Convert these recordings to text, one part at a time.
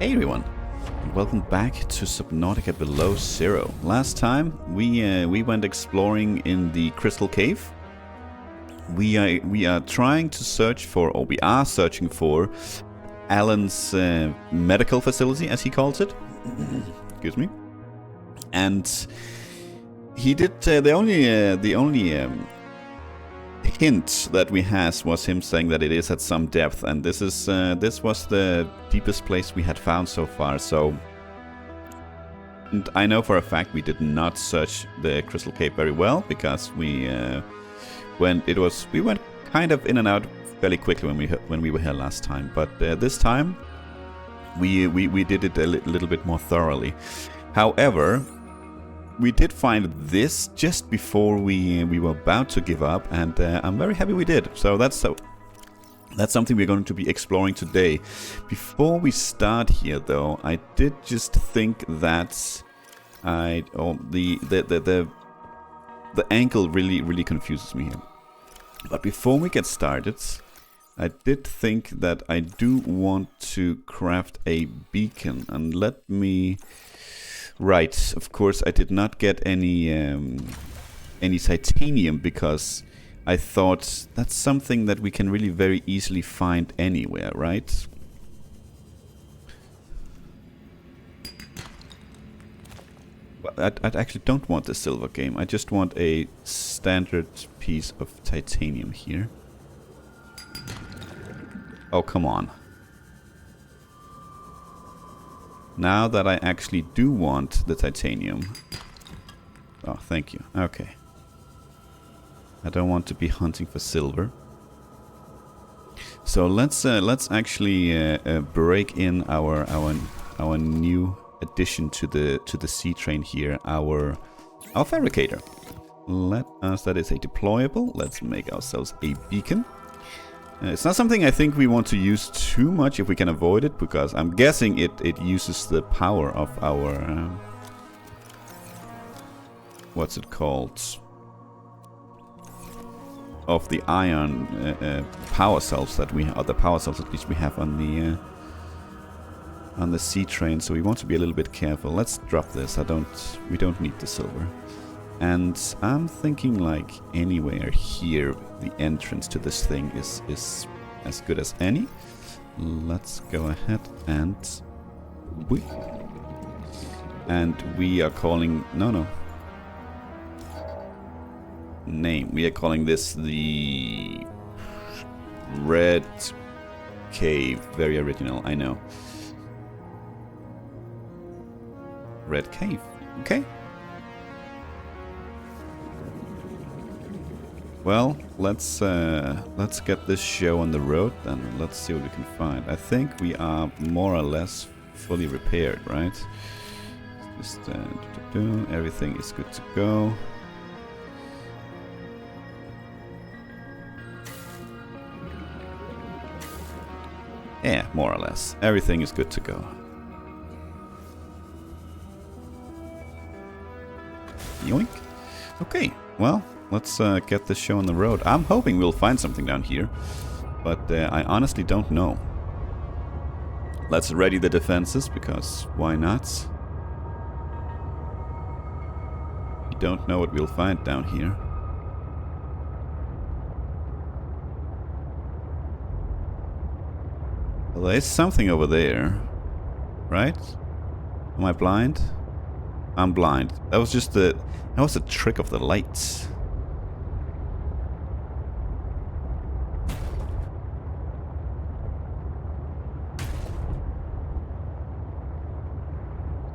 Hey everyone, and welcome back to Subnautica Below Zero. Last time we went exploring in the Crystal Cave. We are trying to search for, or we are searching for, Alan's medical facility, as he calls it. Excuse me. And he did the only hint that we has was him saying that it is at some depth, and this was the deepest place we had found so far. So, and I know for a fact we did not search the Crystal Cave very well because we went kind of in and out fairly quickly when we were here last time. But this time we did it a little bit more thoroughly. However, we did find this just before we were about to give up, and I'm very happy we did. So that's something we're going to be exploring today. Before we start here, though, I did just think that the angle really confuses me here. But before we get started, I did think that I do want to craft a beacon, and let me. Right, of course I did not get any titanium because I thought that's something that we can really very easily find anywhere, right? Well, I actually don't want the silver game, I just want a standard piece of titanium here. Oh, come on. Now that I actually do want the titanium. Oh, thank you. Okay. I don't want to be hunting for silver. So let's actually break in our new addition to the sea train here, our fabricator. That is a deployable. Let's make ourselves a beacon. It's not something I think we want to use too much if we can avoid it, because I'm guessing it uses the power of our... what's it called? Of the iron power cells that we... or the power cells at least we have on the sea train, so we want to be a little bit careful. Let's drop this. We don't need the silver. And I'm thinking like anywhere here, the entrance to this thing is as good as any. Let's go ahead and we are calling name. We are calling this the Red Cave. Very original, I know. Red Cave. Okay. Well, let's get this show on the road and let's see what we can find. I think we are more or less fully repaired, right? Just everything is good to go. Yeah, more or less. Everything is good to go. Yoink. Okay, well. Let's get this show on the road. I'm hoping we'll find something down here, but I honestly don't know. Let's ready the defenses, because why not? You don't know what we'll find down here. Well, there is something over there, right? Am I blind? I'm blind. That was just that was a trick of the lights.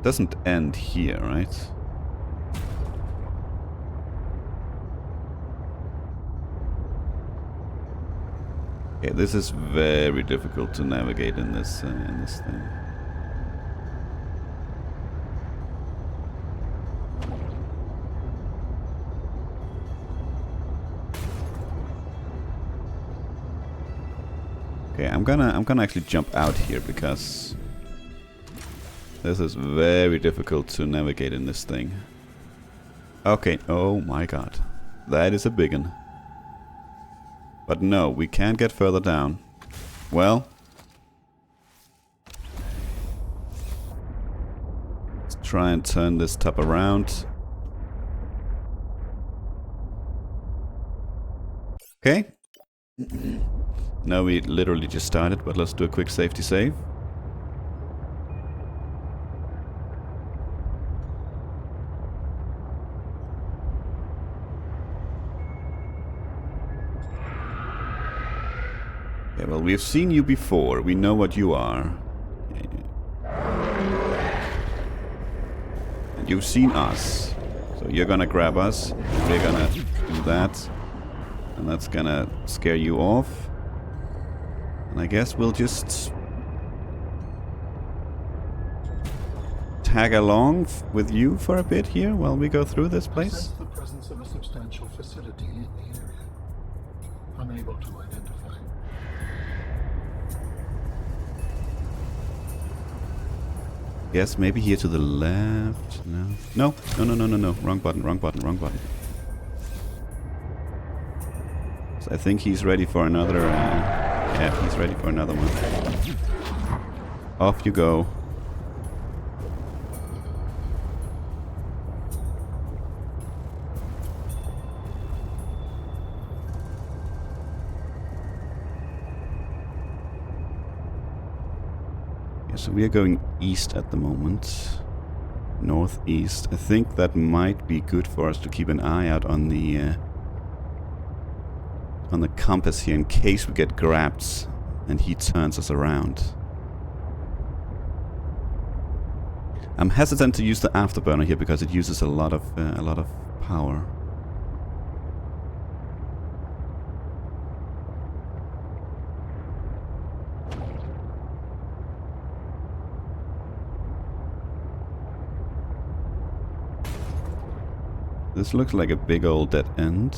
Doesn't end here, right? Okay, this is very difficult to navigate in this thing. Okay, I'm gonna actually jump out here because this is very difficult to navigate in this thing. Okay, oh my god. That is a big one. But no, we can't get further down. Well, try and turn this tub around. Okay. Now we literally just started, but let's do a quick safety save. Okay, well, we've seen you before. We know what you are. And you've seen us. So you're gonna grab us. We're gonna do that. And that's gonna scare you off. And I guess we'll just tag along with you for a bit here while we go through this place. I sense the presence of a substantial facility in the area. Unable to identify. Yes, maybe here to the left. No. No. No, no, no, no, no. Wrong button, wrong button, wrong button. So I think he's ready for another... yeah, he's ready for another one. Off you go. So we are going east at the moment. Northeast. I think that might be good for us to keep an eye out on the compass here in case we get grabbed and he turns us around. I'm hesitant to use the afterburner here because it uses a lot of power. This looks like a big old dead end.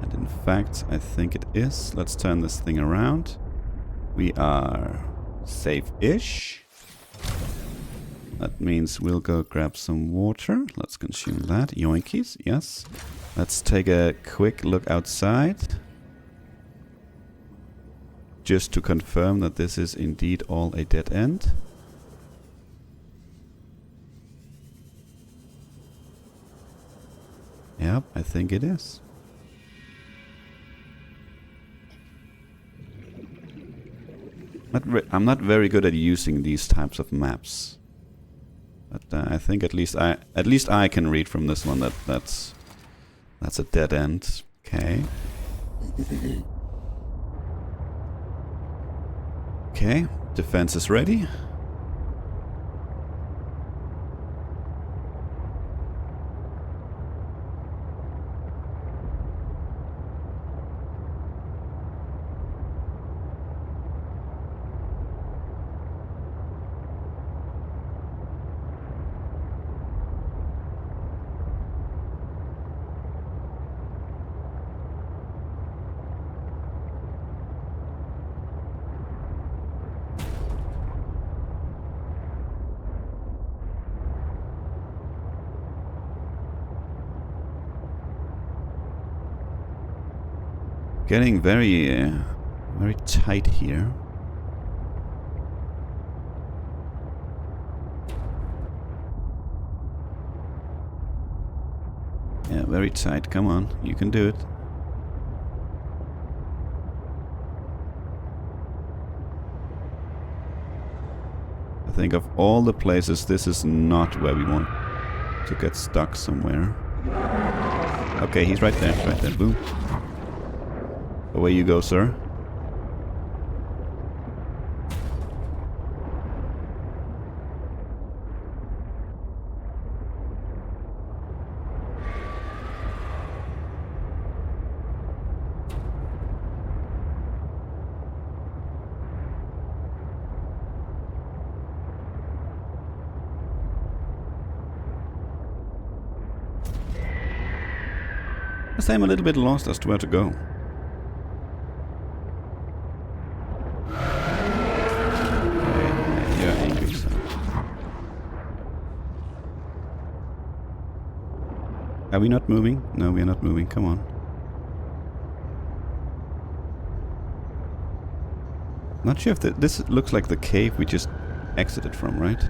And in fact, I think it is. Let's turn this thing around. We are safe-ish. That means we'll go grab some water. Let's consume that. Yoinkies, yes. Let's take a quick look outside. Just to confirm that this is indeed all a dead end. Yep, I think it is. I'm not very good at using these types of maps, but I think at least I can read from this one that that's a dead end. Okay. Okay, defense is ready. Getting very tight here. Yeah, very tight. Come on, you can do it. I think of all the places, this is not where we want to get stuck somewhere. Okay, he's right there. Right there. Boom. Away you go, sir. I'm a little bit lost as to where to go. Are we not moving? No, we are not moving. Come on. Not sure if this looks like the cave we just exited from, right?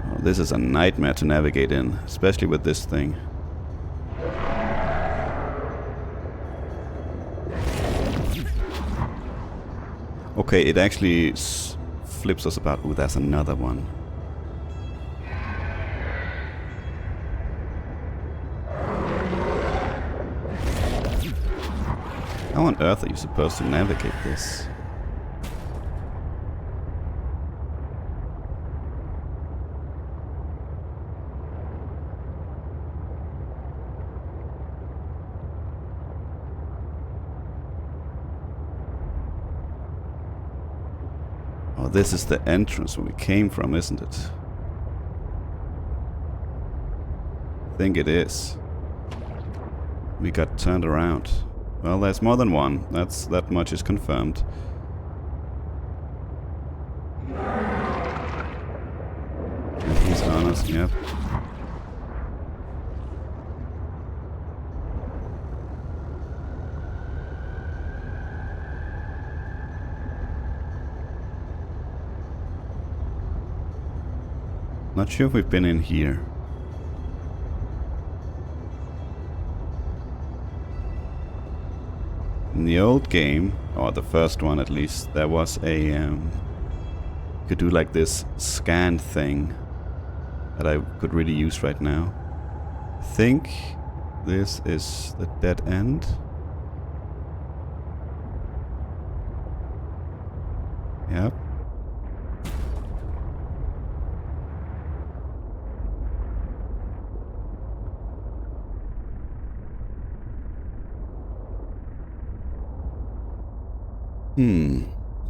Oh, this is a nightmare to navigate in, especially with this thing. Okay, it actually flips us about. Ooh, there's another one. How on earth are you supposed to navigate this? Oh, this is the entrance where we came from, isn't it? I think it is. We got turned around. Well, there's more than one. That much is confirmed. And he's on us, yep. Not sure if we've been in here. In the old game, or the first one at least, there was a you could do like this scan thing that I could really use right now. I think this is the dead end. Yep.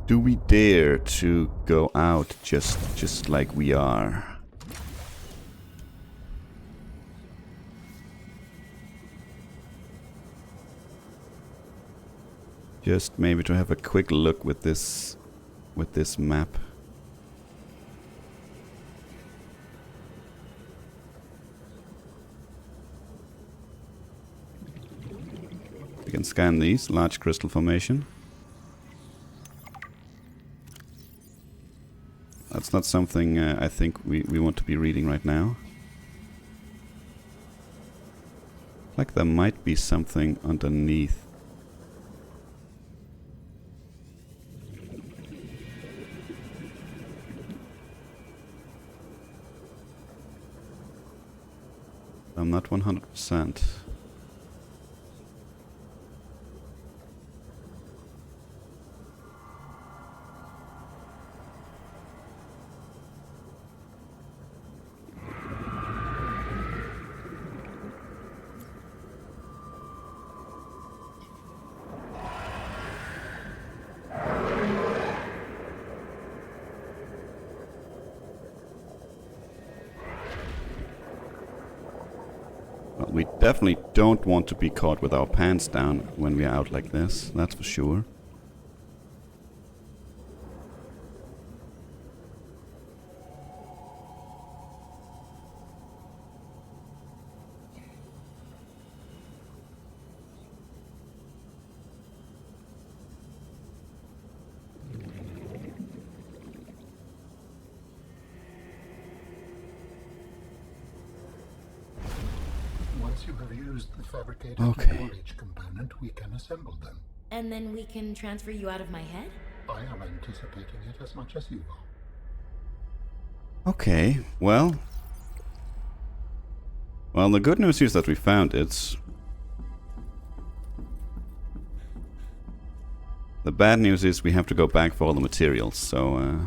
Do we dare to go out just like we are? Just maybe to have a quick look with this map. We can scan these large crystal formation. That's not something I think we want to be reading right now. Like there might be something underneath. I'm not 100%. We definitely don't want to be caught with our pants down when we are out like this, that's for sure. Once you have used the fabricated storage component, we can assemble them. And then we can transfer you out of my head? I am anticipating it as much as you are. Okay, well, the good news is that we found it. The bad news is we have to go back for all the materials, so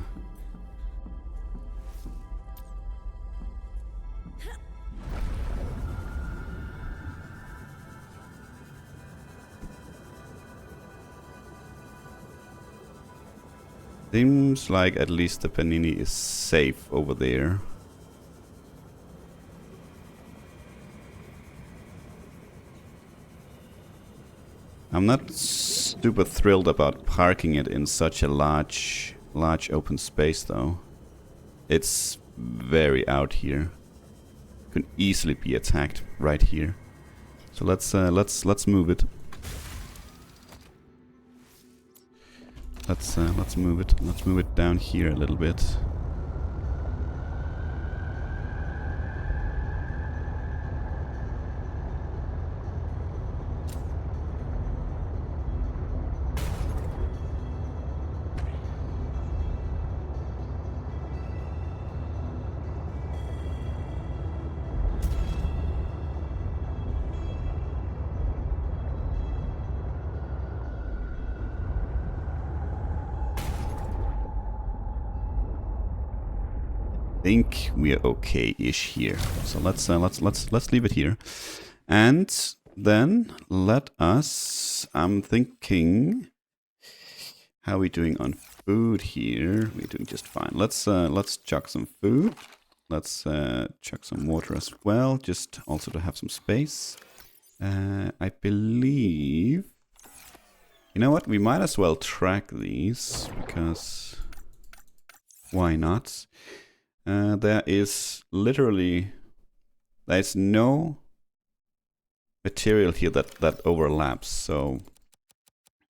seems like at least the Panini is safe over there. I'm not super thrilled about parking it in such a large open space though. It's very out here. Could easily be attacked right here. So let's move it. Let's move it. Let's move it down here a little bit. Think we are okay-ish here. So let's leave it here, and then let us. I'm thinking, how are we doing on food here? We're doing just fine. Let's chuck some food. Let's chuck some water as well, just also to have some space. I believe. You know what? We might as well track these because why not? There is literally, there's no material here that overlaps. So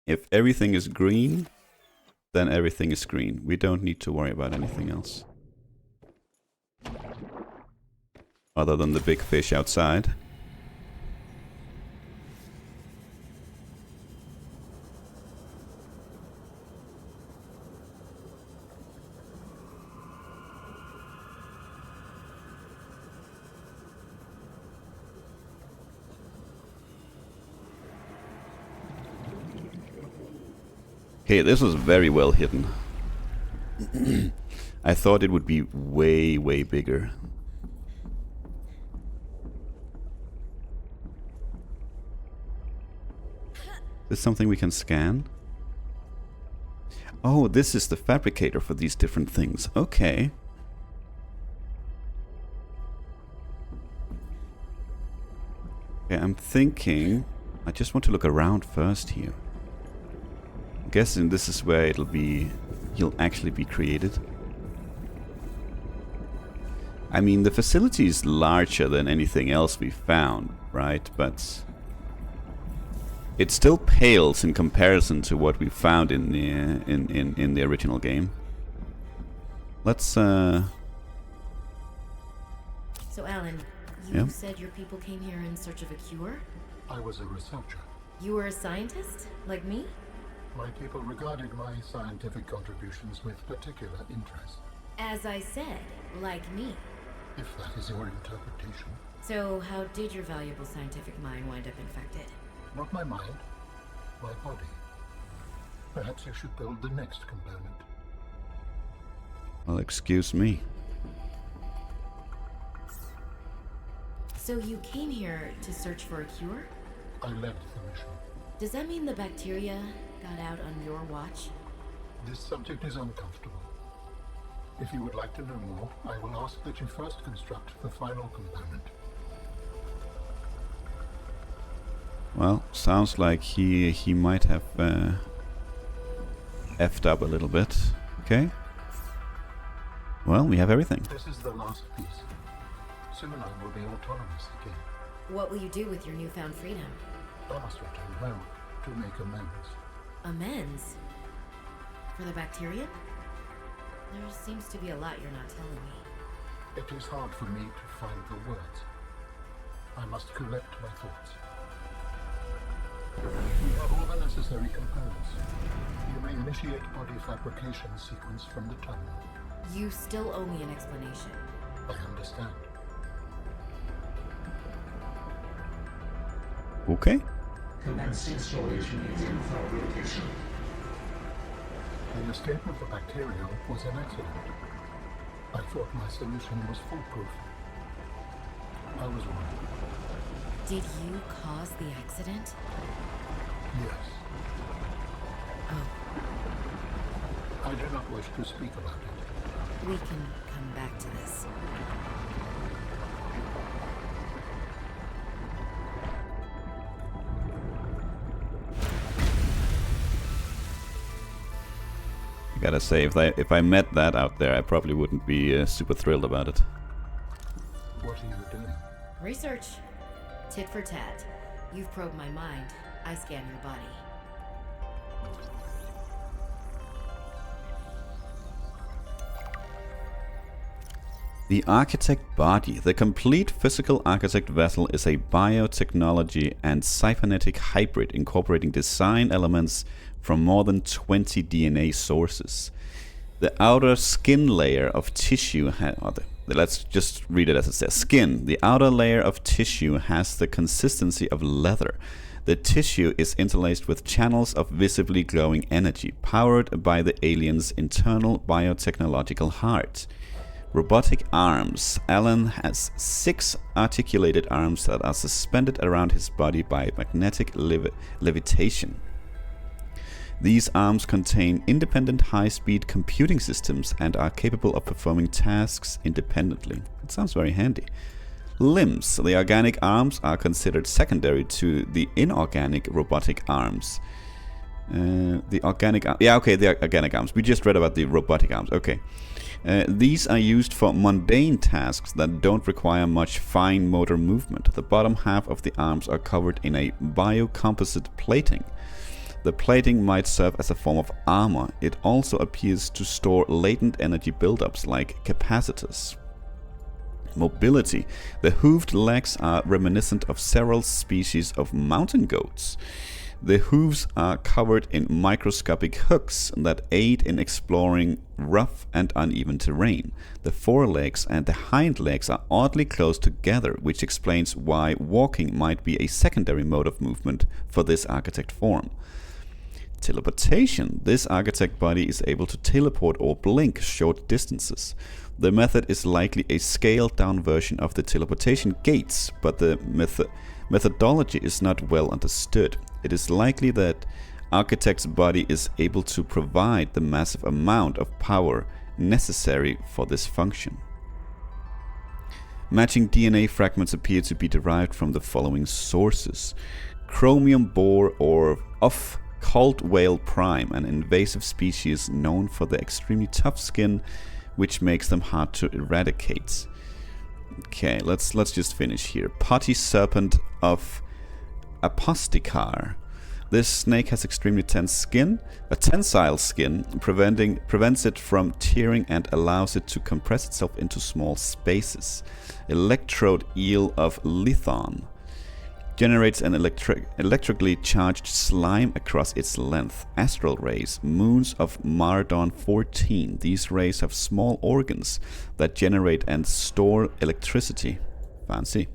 if everything is green, then everything is green. We don't need to worry about anything else. Other than the big fish outside. Okay, this was very well hidden. I thought it would be way, way bigger. Is this something we can scan? Oh, this is the fabricator for these different things. Okay. Okay, I'm thinking... I just want to look around first here. I'm guessing this is where he'll actually be created. I mean, the facility is larger than anything else we found, right? But it still pales in comparison to what we found in the original game. Let's So Alan, you Yeah? said your people came here in search of a cure? I was a researcher. You were a scientist? Like me? My people regarded my scientific contributions with particular interest. As I said, like me. If that is your interpretation. So how did your valuable scientific mind wind up infected? Not my mind, my body. Perhaps you should build the next component. Well, excuse me. So you came here to search for a cure? I led the mission. Does that mean the bacteria got out on your watch? This subject is uncomfortable. If you would like to know more, I will ask that you first construct the final component. Well, sounds like he might have effed up a little bit. Okay. Well, we have everything. This is the last piece. Soon I will be autonomous again. What will you do with your newfound freedom? I must return home to make amends. Amends? For the bacteria? There seems to be a lot you're not telling me. It is hard for me to find the words. I must collect my thoughts. We have all the necessary components. You may initiate body fabrication sequence from the terminal. You still owe me an explanation. I understand. Okay. Commencing storage unit info location. The escape of the bacteria was an accident. I thought my solution was foolproof. I was wrong. Did you cause the accident? Yes. Oh, I do not wish to speak about it. we can come back to this. I gotta say, if I met that out there, I probably wouldn't be super thrilled about it. What are you doing? Research. Tit for tat. You've probed my mind. I scan your body. The Architect Body. The complete physical Architect vessel is a biotechnology and cybernetic hybrid incorporating design elements from more than 20 DNA sources. The outer skin layer of tissue let's just read it as it says. Skin. The outer layer of tissue has the consistency of leather. The tissue is interlaced with channels of visibly glowing energy, powered by the alien's internal biotechnological heart. Robotic arms. Alan has 6 articulated arms that are suspended around his body by magnetic levitation. These arms contain independent high-speed computing systems and are capable of performing tasks independently. It sounds very handy. Limbs. The organic arms are considered secondary to the inorganic robotic arms. The organic arms. We just read about the robotic arms. Okay. These are used for mundane tasks that don't require much fine motor movement. The bottom half of the arms are covered in a biocomposite plating. The plating might serve as a form of armor. It also appears to store latent energy buildups like capacitors. Mobility. The hooved legs are reminiscent of several species of mountain goats. The hooves are covered in microscopic hooks that aid in exploring rough and uneven terrain. The forelegs and the hind legs are oddly close together, which explains why walking might be a secondary mode of movement for this architect form. Teleportation. This architect body is able to teleport or blink short distances. The method is likely a scaled-down version of the teleportation gates, but the methodology is not well understood. It is likely that Architect's body is able to provide the massive amount of power necessary for this function. Matching DNA fragments appear to be derived from the following sources. Chromium boar of Cold whale prime, an invasive species known for their extremely tough skin, which makes them hard to eradicate. Okay, let's just finish here. Potty serpent of Aposticar. This snake has extremely tensile skin, prevents it from tearing and allows it to compress itself into small spaces. Electrode eel of Lithon. Generates an electrically charged slime across its length. Astral rays, moons of Mardon 14. These rays have small organs that generate and store electricity. Fancy.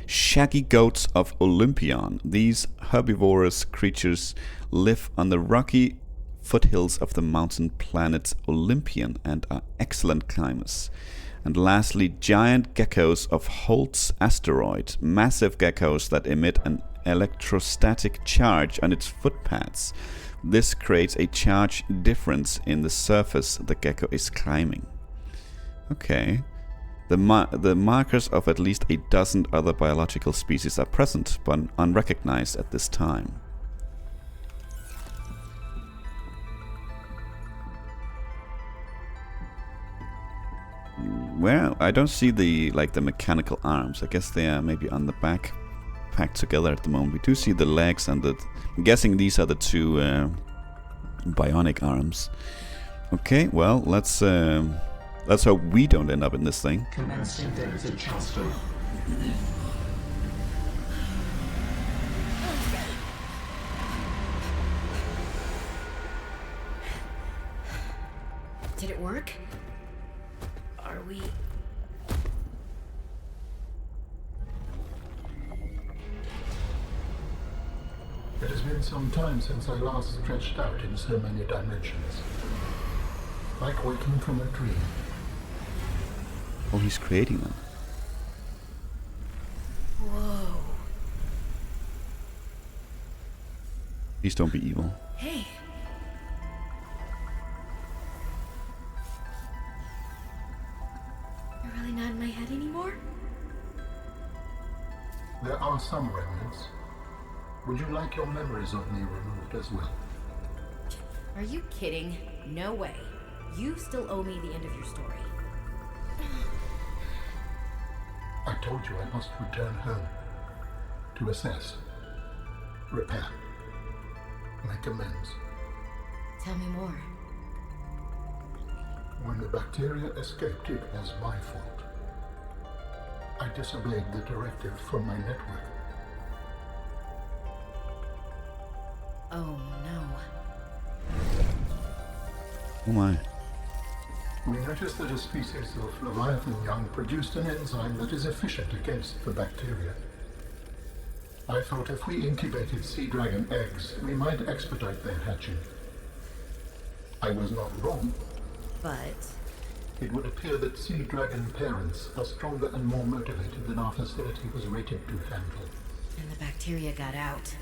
Shaggy goats of Olympion. These herbivorous creatures live on the rocky foothills of the mountain planet Olympian and are excellent climbers. And lastly, giant geckos of Holt's asteroid, massive geckos that emit an electrostatic charge on its footpads. This creates a charge difference in the surface the gecko is climbing. Okay. The markers of at least a dozen other biological species are present, but unrecognized at this time. Well, I don't see the mechanical arms. I guess they are maybe on the back, packed together at the moment. We do see the legs and I'm guessing these are the two bionic arms. Okay, well, let's hope we don't end up in this thing. Commencing data transfer. Did it work? Are we... It has been some time since I last stretched out in so many dimensions. Like waking from a dream. Oh, he's creating them. Whoa. Please don't be evil. Hey. You're really not in my head anymore? There are some remnants. Would you like your memories of me removed as well? Are you kidding? No way. You still owe me the end of your story. I told you I must return home. To assess. Repair. Make amends. Tell me more. When the bacteria escaped, it was my fault. I disobeyed the directive from my network. Oh no. Oh my. We noticed that a species of Leviathan young produced an enzyme that is efficient against the bacteria. I thought if we incubated sea dragon eggs, we might expedite their hatching. I was not wrong. But It would appear that sea dragon parents are stronger and more motivated than our facility was rated to handle. and the bacteria got out,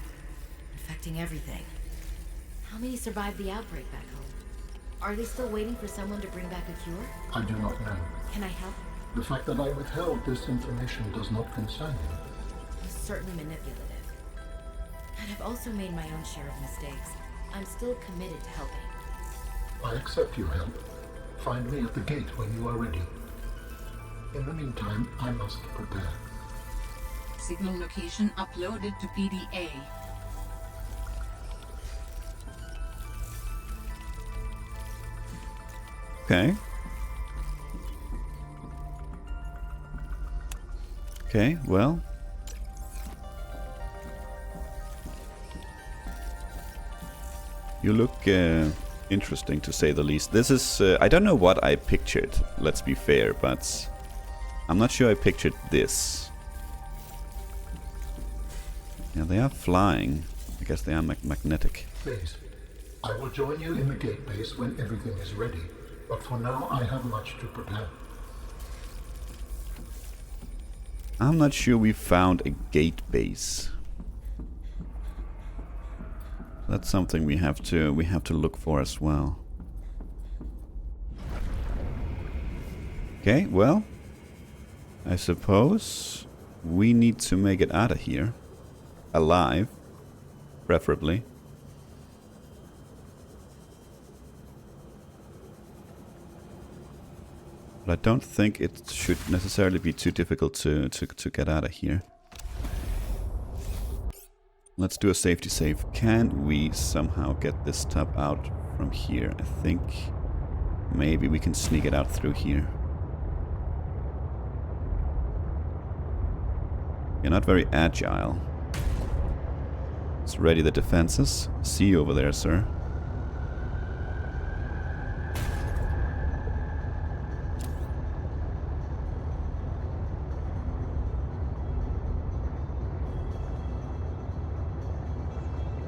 infecting everything. How many survived the outbreak back home? Are they still waiting for someone to bring back a cure? I do not know. Can I help? The fact that I withheld this information does not concern you. He's certainly manipulative. And I've also made my own share of mistakes. I'm still committed to helping. I accept your help. Find me at the gate when you are ready. In the meantime, I must prepare. Signal location uploaded to PDA. Okay. Okay, well. You look interesting, to say the least. This is... I don't know what I pictured, let's be fair, but... I'm not sure I pictured this. Yeah, they are flying. I guess they are magnetic. Please, I will join you in the gate base when everything is ready. But for now, I have much to prepare. I'm not sure we found a gate base. That's something we have to look for as well. Okay, well, I suppose we need to make it out of here. Alive, preferably. But I don't think it should necessarily be too difficult to get out of here. Let's do a safety save. Can we somehow get this tub out from here? I think maybe we can sneak it out through here. You're not very agile. Let's ready the defenses. See you over there, sir.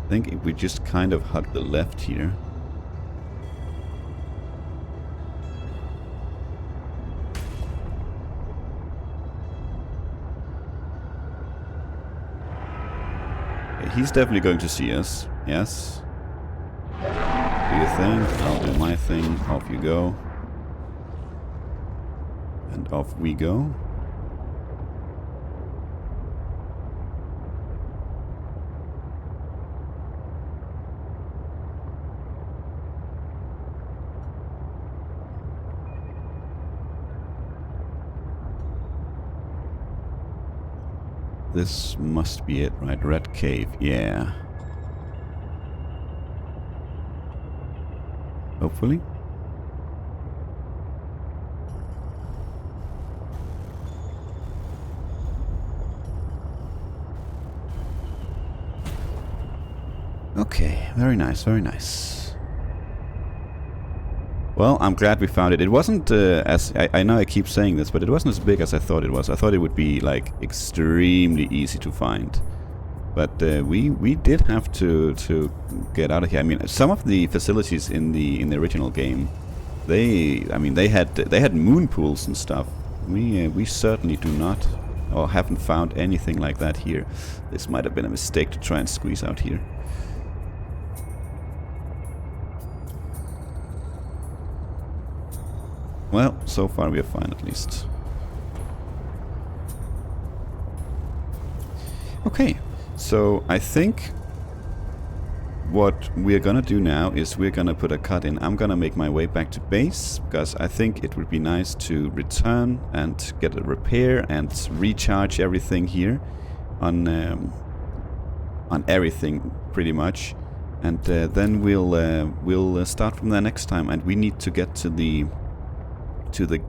I think if we just kind of hug the left here. He's definitely going to see us, yes. Do your thing, I'll do my thing, off you go. And off we go. This must be it, right? Red Cave, yeah. Hopefully. Okay, very nice, very nice. Well, I'm glad we found it. It wasn't as... I know I keep saying this, but it wasn't as big as I thought it was. I thought it would be, like, extremely easy to find. But we did have to get out of here. I mean, some of the facilities in the original game, they had moon pools and stuff. We certainly do not, or haven't found anything like that here. This might have been a mistake to try and squeeze out here. Well, so far we are fine at least. Okay, so I think what we're gonna do now is we're gonna put a cut in. I'm gonna make my way back to base, because I think it would be nice to return and get a repair and recharge everything here on everything pretty much. And then we'll start from there next time, and we need to get to the to the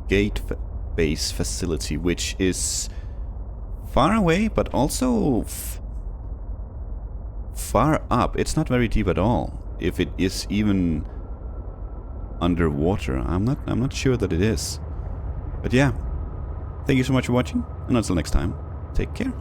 gate base facility, which is far away, but also far up. It's not very deep at all. If it is even underwater, I'm not sure that it is. But yeah, thank you so much for watching, and until next time, take care.